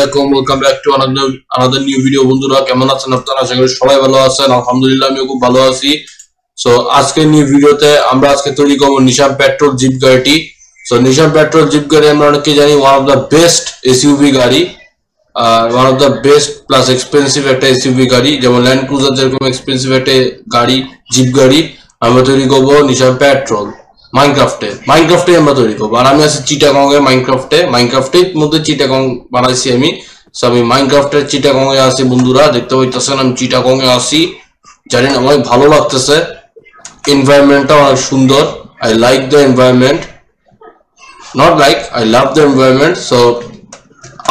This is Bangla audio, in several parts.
আসসালামু আলাইকুম, welcome back to another new video। বন্ধুরা কেমন আছেন আপনারা? আশা করি সবাই ভালো আছেন। আলহামদুলিল্লাহ আমিও খুব ভালো আছি। সো আজকের নিউ ভিডিওতে আমরা আজকে তৈরি করব নিশান পেট্রোল জিপ গাড়িটি। সো নিশান পেট্রোল জিপ গাড়ি আমরা অনেকে জানি one of the best SUV গাড়ি, one of the best plus expensive একটা এসইউভি গাড়ি। যেমন ল্যান্ড ক্রুজার যেরকম এক্সপেন্সিভ একটা গাড়ি, জিপ গাড়ি, আমরা তৈরি করব নিশান পেট্রোল মাইনক্রাফটে আমরা তৈরি করবো। আর আমি আছি চিটাগং এ মাইনক্রাফটের মধ্যে চিটাগং বানাইছি আমি। সো আমি মাইনক্রাফটের চিটাগং এ আছি বন্ধুরা, দেখতে পাইতেছেন আমি চিটাগং এ আছি। জানি না অনেক ভালো লাগতেছে, এনভায়রনমেন্টটা অনেক সুন্দর। I like the environment, not like I love the environment. So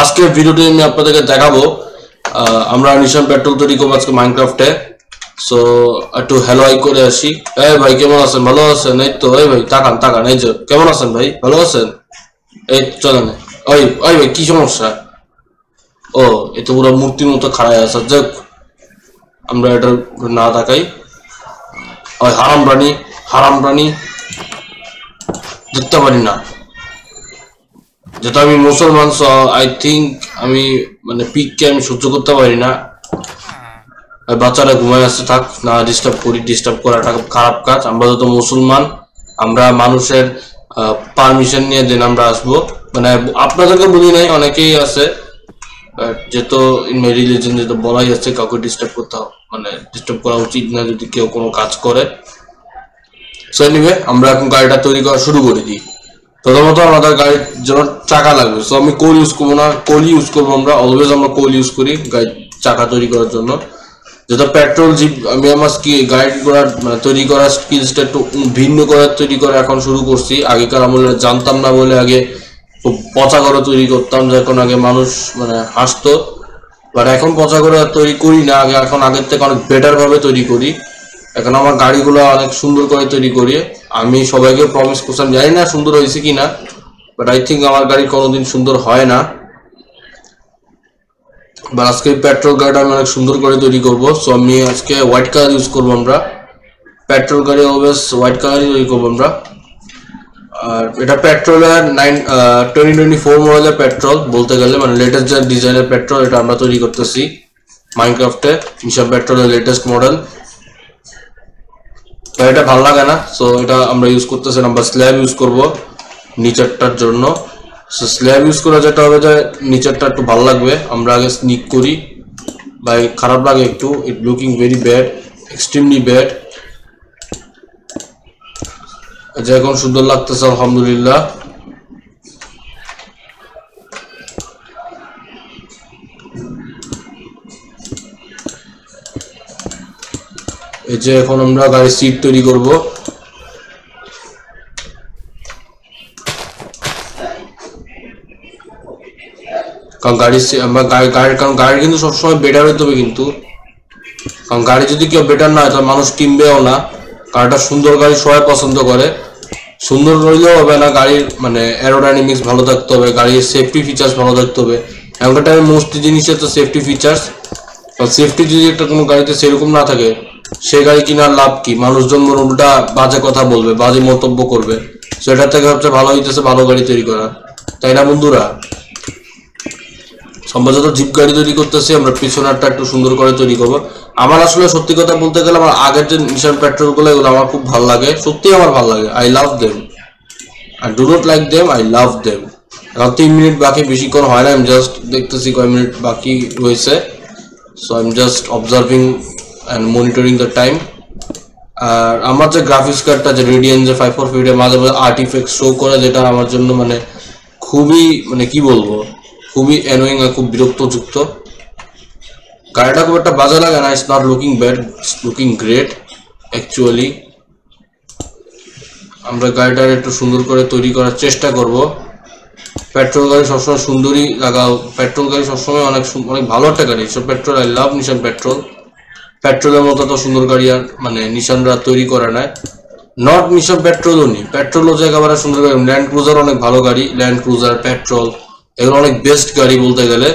আজকের ভিডিওটি আমি আপনাদেরকে দেখাবো আমরা নিশান পেট্রোল তৈরি করবো আজকে মাইনক্রাফটে। সো একটু হ্যালো আই করে আসি। এই ভাই কেমন আছেন? ভালো আছেন? এই তো এই ভাই তাকান এই যে কেমন আছেন ভাই? ভালো আছেন? এই চলেন। ওই ওই ভাই কি সমস্যা? ও এ তো পুরো মূর্তির মতো খাড়ায় আছে। যাক আমরা এটা না তাকাই। ওই হারাম প্রাণী দেখতে পারি না, যেটা আমি মুসলমান। সো আই থিঙ্ক আমি মানে পিককে আমি সহ্য করতে পারি না। বাচ্চারা ঘুমায় আসছে, থাক না ডিস্টার্ব করাটা খারাপ কাজ। আমরা তো মুসলমান, আমরা মানুষের পারমিশন নিয়ে দেন আমরা আসবো। মানে আপনাদেরকে বলি নাই, অনেকেই আছে যেহেতু ইন মাই রিলিজন যেহেতু বলাই যাচ্ছে কাউকে ডিস্টার্ব করা উচিত না যদি কেউ কোনো কাজ করে। সো এনিওয়ে আমরা এখন গাড়িটা তৈরি করা শুরু করে দিই। প্রথমত আমাদের গাড়ির জন্য চাকা লাগবে। সো আমি কোল ইউজ করবো না, কোলই ইউজ করবো আমরা অলওয়েজ। আমরা কোল ইউজ করি গাড়ির চাকা তৈরি করার জন্য। যেটা পেট্রোল জিপ আমি আমার গাড়ি তৈরি করার স্কিলসটা একটু ভিন্ন করে তৈরি করা এখন শুরু করছি। আগেকার আমলে জানতাম না বলে আগে খুব পচা করে তৈরি করতাম, যখন আগে মানুষ মানে হাসতো। বাট এখন পচা করে তৈরি করি না, এখন আগের থেকে অনেক বেটার ভাবে তৈরি করি। এখন আমার গাড়িগুলো অনেক সুন্দর করে তৈরি করি। আমি সবাইকে প্রমিস করছিলাম, জানি না সুন্দর হয়েছে কিনা, বাট আই থিঙ্ক আমার গাড়ি কোনোদিন সুন্দর হয় না। বা আজকে পেট্রোল গাড়িটা আমি অনেক সুন্দর করে তৈরি করবো। সো আমি আজকে হোয়াইট কালার ইউজ করবো। আমরা পেট্রোল গাড়ি অলওয়েজ হোয়াইট কালারই তৈরি করবো আমরা। আর এটা পেট্রোলের 2024 মডেলের পেট্রোল বলতে গেলে, মানে লেটেস্ট যে ডিজাইনের পেট্রোল, এটা আমরা তৈরি করতেছি মাইনক্রাফটে। নিশান পেট্রোলের লেটেস্ট মডেল। এটা ভালো লাগে না, সো এটা আমরা ইউজ করতেছি। আমরা স্ল্যাব ইউজ করবো নিচেরটার জন্য। স্ল্যাব ইউজ করা যেটা হবে যে নিচেরটা একটু ভালো লাগবে। আমরা আগে স্নিক করি, ভাই খারাপ লাগে একটু। It looking very bad, extremely bad. যে এখন সুন্দর লাগতেছে আলহামদুলিল্লাহ। এই যে এখন আমরা গাড়ির সিট তৈরি করবো। কারণ গাড়ি কিন্তু সবসময় বেটার হইতে হবে কিন্তু। কারণ গাড়ি যদি কেউ বেটার না হয় তাহলে মানুষ কিনবেও না। গাড়িটা সুন্দর গাড়ি সবাই পছন্দ করে, সুন্দর হইলেও হবে না। গাড়ির মানে অ্যারোডাইনামিক্স ভালো থাকতে হবে, গাড়ির সেফটি ফিচার্স ভালো থাকতে হবে। এখনকার টাইমে মোস্ট জিনিস হচ্ছে সেফটি ফিচার্স। সেফটি যদি একটা কোনো গাড়িতে সেরকম না থাকে, সে গাড়ি কেনার লাভ কি? মানুষজন উল্টা বাজে কথা বলবে, বাজে মন্তব্য করবে। সেটা থেকে সবচেয়ে ভালো হইতেছে ভালো গাড়ি তৈরি করা, তাই না বন্ধুরা? সম্ভবত জিপ গাড়ি তৈরি করতেছি আমরা, পিছনেরটা একটু সুন্দর করে তৈরি করবো। আমার আসলে সত্যি কথা বলতে গেলে আমার আগের যে নিশান পেট্রোল গুলো এগুলো আমার খুব ভালো লাগে, সত্যি আমার ভালো লাগে। I love them, I do not like them, I love them. এখন 3 মিনিট বাকি, বেশিক্ষণ হয় না। আমি জাস্ট দেখতেছি কয় মিনিট বাকি রয়েছে। So I am just observing and monitoring the time. আর আমার যে গ্রাফিক্স কার্ডটা যে রেডিয়ান যে 5450 মাঝে মাঝে আর্টিফেক্ট শো করে, যেটা আমার জন্য মানে খুবই মানে কি বলবো, খুবই অ্যানোয়িং আর খুব বিরক্তযুক্ত। গাড়িটা খুব একটা বাজে লাগে না, it's not looking bad, it's looking great actually. আমরা গাড়িটার একটু সুন্দর করে তৈরি করার চেষ্টা করব। পেট্রোল গাড়ি সবসময় সুন্দরই লাগাও, পেট্রোল গাড়ি সবসময় অনেক ভালো একটা গাড়ি। সব Patrol, I love Nissan Patrol. পেট্রোলের মতো তো সুন্দর গাড়ি আর মানে নিশানরা তৈরি করে নেয়। নট নিশান পেট্রোলও নেই, পেট্রোলও একেবারে সুন্দর গাড়ি। ল্যান্ড ক্রুজার অনেক ভালো গাড়ি, ল্যান্ড ক্রুজার পেট্রোল এগুলো অনেক বেস্ট গাড়ি বলতে গেলে।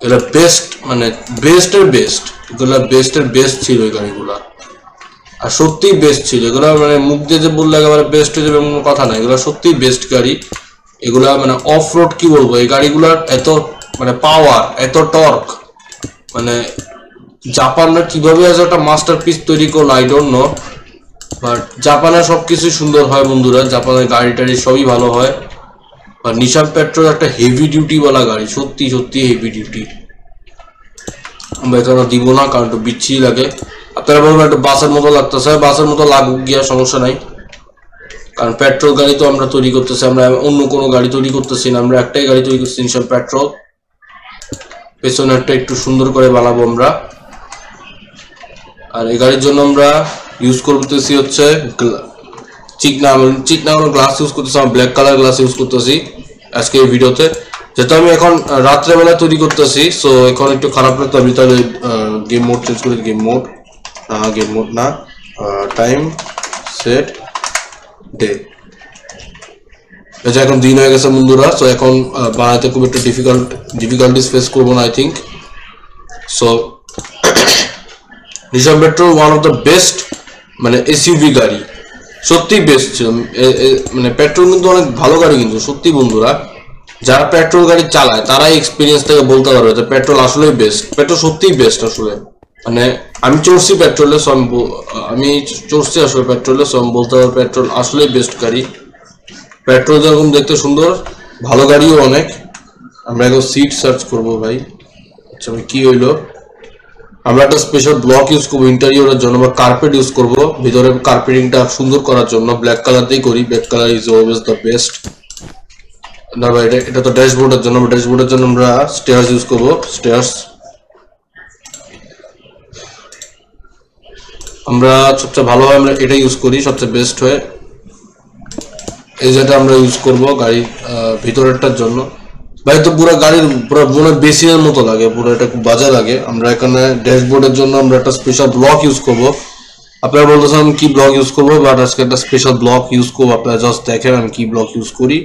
এগুলো বেস্ট মানে বেস্টের বেস্ট, এগুলো বেস্টের বেস্ট ছিল এই গাড়িগুলা। আর সত্যিই বেস্ট ছিল এগুলো, মানে মুখ দিয়ে যে বললে একেবারে বেস্ট হয়ে যাবে এমন কথা না। এগুলো সত্যিই বেস্ট গাড়ি। এগুলা মানে অফ রোড কি বলবো, এই গাড়িগুলার এত মানে পাওয়ার, এত টর্ক, মানে জাপানরা কিভাবে আজ একটা মাস্টারপিস তৈরি করলো আই ডোন্ট নো, বাট জাপানের সবকিছু সুন্দর হয় বন্ধুরা, জাপানের গাড়ি টাড়ি সবই ভালো হয়। আর নিশান পেট্রোল একটা হেভি ডিউটি वाला গাড়ি, সত্যি সত্যি হেভি ডিউটি। আমরা এখানে দিব না কারণ একটু বিচ্ছিরি লাগে। আপনারা বলবেন একটু বাসের মতো লাগতেছে, বাসের মতো লাগুক গিয়া, সমস্যা নাই, কারণ পেট্রোল গাড়ি তো আমরা তৈরি করতেছি, আমরা অন্য কোনো গাড়ি তৈরি করতেছি না, আমরা একটাই গাড়ি তৈরি করছি নিশান পেট্রোল। পেছনে একটা একটু সুন্দর করে বানাবো আমরা। আর এই গাড়ির জন্য আমরা ইউজ করতেছি হচ্ছে চিকনা গ্লাস ইউজ করতেছি, ব্ল্যাক কালার গ্লাস ইউজ করতেছি আজকে এই ভিডিওতে, যেটা আমি এখন রাত্রেবেলা তৈরি করতেছি। সো এখন একটু খারাপ লাগতো, আমি তাহলে গেম মোড চেঞ্জ করি, গেম মোড না, টাইম সেট ডে। এটা এখন দিন হয়ে গেছে বন্ধুরা, সো এখন বানাতে খুব একটু ডিফিকাল্টিস ফেস করবো না I think. So Nissan Patrol one of the best মানে এসইউভি গাড়ি, সত্যি বেস্ট ছিল। মানে পেট্রোল কিন্তু অনেক ভালো গাড়ি, কিন্তু সত্যি বন্ধুরা যারা পেট্রোল গাড়ি চালায় তারাই এক্সপিরিয়েন্স থেকে বলতে পারবে যে পেট্রোল আসলেই বেস্ট, পেট্রোল সত্যিই বেস্ট আসলে। মানে আমি চড়ছি পেট্রোলে, সো আমি চড়ছি আসলে পেট্রোলে, সো আমি বলতে পারবো পেট্রোল আসলেই বেস্ট গাড়ি। পেট্রোল যেরকম দেখতে সুন্দর, ভালো গাড়িও অনেক। আমরা এখন সিট সার্চ করবো ভাই, আচ্ছা ভাই কি হইলো, আমরা একটা স্পেশাল ব্লক ইউজ করবো ইন্টেরিয়রের জন্য, বা কার্পেট ইউজ করবো ভিতরে কার্পেটিংটা সুন্দর করার জন্য, ব্ল্যাক কালার দিয়েই করি, black colour is always the best. না ভাই এটা তো ড্যাশবোর্ডের জন্য, ড্যাশবোর্ডের জন্য আমরা স্টেয়ার্স ইউজ করবো, স্টেয়ার্স আমরা সবচেয়ে ভালো হয় আমরা এটা ইউজ করি, সবচেয়ে বেস্ট হয় এই যেটা আমরা ইউজ করবো গাড়ির ভিতরেরটার জন্য। ভাই তো পুরো গাড়ির পুরো মনে বেসিনের মতো লাগে, পুরো এটা খুব বাজে লাগে। আমরা এখানে ড্যাশবোর্ডের জন্য আমরা একটা স্পেশাল ব্লক ইউজ করবো, আপনারা বলতেছেন আমি কি ব্লক ইউজ করবো, বাট আজকে একটা স্পেশাল ব্লক ইউজ করবো, আপনারা জাস্ট দেখেন আমি কি ব্লক ইউজ করি।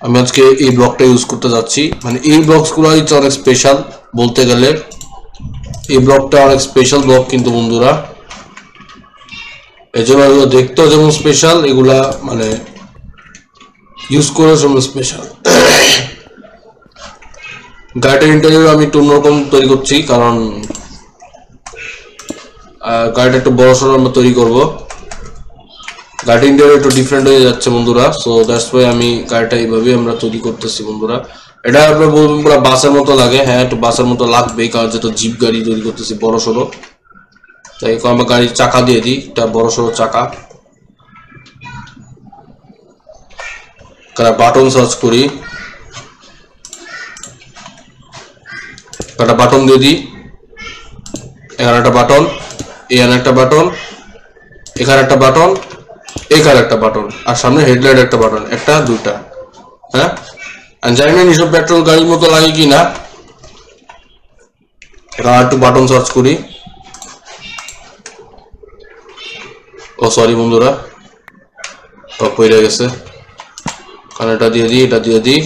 আমি আজকে এই ব্লকটা ইউজ করতে যাচ্ছি, মানে এই ব্লকসগুলো হচ্ছে অনেক স্পেশাল বলতে গেলে, এই ব্লকটা অনেক স্পেশাল ব্লক কিন্তু বন্ধুরা, এই জন্য এগুলো দেখতেও যেমন স্পেশাল, এগুলা মানে ইউজ করার জন্য স্পেশাল। গাড়িটার ইন্টেরিয়র আমি একটু অন্যরকম তৈরি করছি, কারণ গাড়িটা একটু বড় সড়ো আমরা তৈরি করবো, গাড়ির ইন্টেরিয়র একটু ডিফারেন্ট হয়ে যাচ্ছে বন্ধুরা। সো দ্যাটস ওয়াই আমি গাড়িটা এইভাবে আমরা তৈরি করতেছি বন্ধুরা। এটা আপনার বলবেন পুরো বাসের মতো লাগে, হ্যাঁ একটু বাসের মতো লাগবেই, কারণ যেহেতু জিপ গাড়ি তৈরি করতেছি বড় সড়ো, তাই আমরা গাড়ির চাকা দিয়ে দিই, এটা বড় সড়ো চাকা। বাটন সার্চ করি, একটা বাটন দিয়ে দিই, এখানে একটা বাটন, এখানে একটা বাটন, এখানে একটা বাটন, এখানে একটা বাটন, আর সামনে হেডলাইট একটা বাটন, একটা দুইটা। হ্যাঁ জানি না নিশান পেট্রোল গাড়ির মতো লাগে কি না, এখানে একটু বাটন সার্চ করি। ও সরি বন্ধুরা, টপ হয়ে গেছে, কারণ এটা দিয়ে দিই, এটা দিয়ে দিই।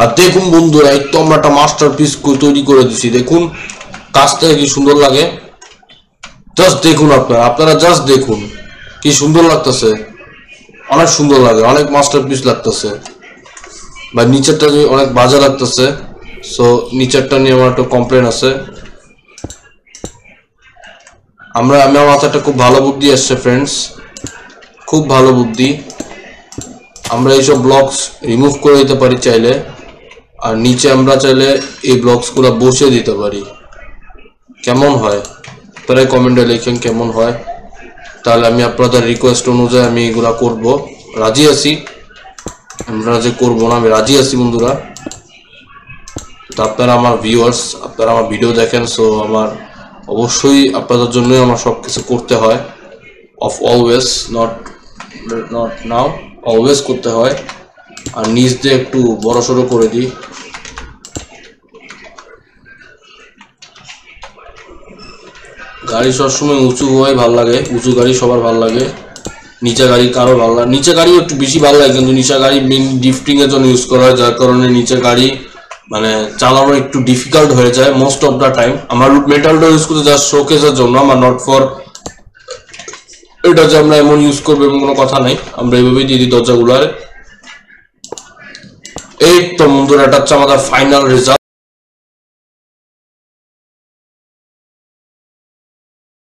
আর দেখুন বন্ধুরা এই তো আমরা একটা মাস্টারপিস তৈরি করে দিচ্ছি, দেখুন কাজটা কি সুন্দর লাগে, জাস্ট দেখুন আপনারা জাস্ট দেখুন কি সুন্দর লাগতেছে, অনেক সুন্দর লাগে, অনেক মাস্টারপিস লাগতেছে। বা নিচেরটা অনেক বাজে লাগতেছে, সো নিচেরটা নিয়ে আমার একটা কমপ্লেন আছে। আমার মাথাটা খুব ভালো বুদ্ধি আসছে ফ্রেন্ডস, খুব ভালো বুদ্ধি। আমরা এইসব ব্লকস রিমুভ করে দিতে পারি চাইলে, আর নিচে আমরা চাইলে এই ব্লকসগুলো বসিয়ে দিতে পারি। কেমন হয় তারাই কমেন্টে লিখেন কেমন হয়, তাহলে আমি আপনাদের রিকোয়েস্ট অনুযায়ী আমি এগুলা করব, রাজি আছি। আমরা যে করবো না, আমি রাজি আছি বন্ধুরা। তো আপনারা আমার ভিউয়ার্স, আপনারা আমার ভিডিও দেখেন, সো আমার অবশ্যই আপনাদের জন্যই আমার সব কিছু করতে হয়, of always, not now, always করতে হয়। আর নিচ দিয়ে একটু বড় সড়ো করে দিই, গাড়ি সবসময় উঁচু হওয়াই ভালো লাগে, উঁচু গাড়ি সবার ভালো লাগে, নিচে গাড়ি কারো ভালো লাগে, নিচে গাড়ি একটু বেশি ভালো লাগে, কিন্তু নিচে গাড়ি মেন ড্রিফটিং এর জন্য ইউজ করা হয়, যার কারণে নিচে গাড়ি মানে চালানো একটু ডিফিকাল্ট হয়ে যায় মোস্ট অফ দ্য টাইম। আমার মেটালটা ইউজ করতে জাস্ট শোকেসের জন্য, আমার নট ফর এটা যে আমরা এমন ইউজ করবো এমন কোনো কথা নাই, আমরা এইভাবেই দিয়ে দিই দরজাগুলার। এই তো বন্ধুরা, এটা হচ্ছে আমাদের ফাইনাল রেজাল্ট।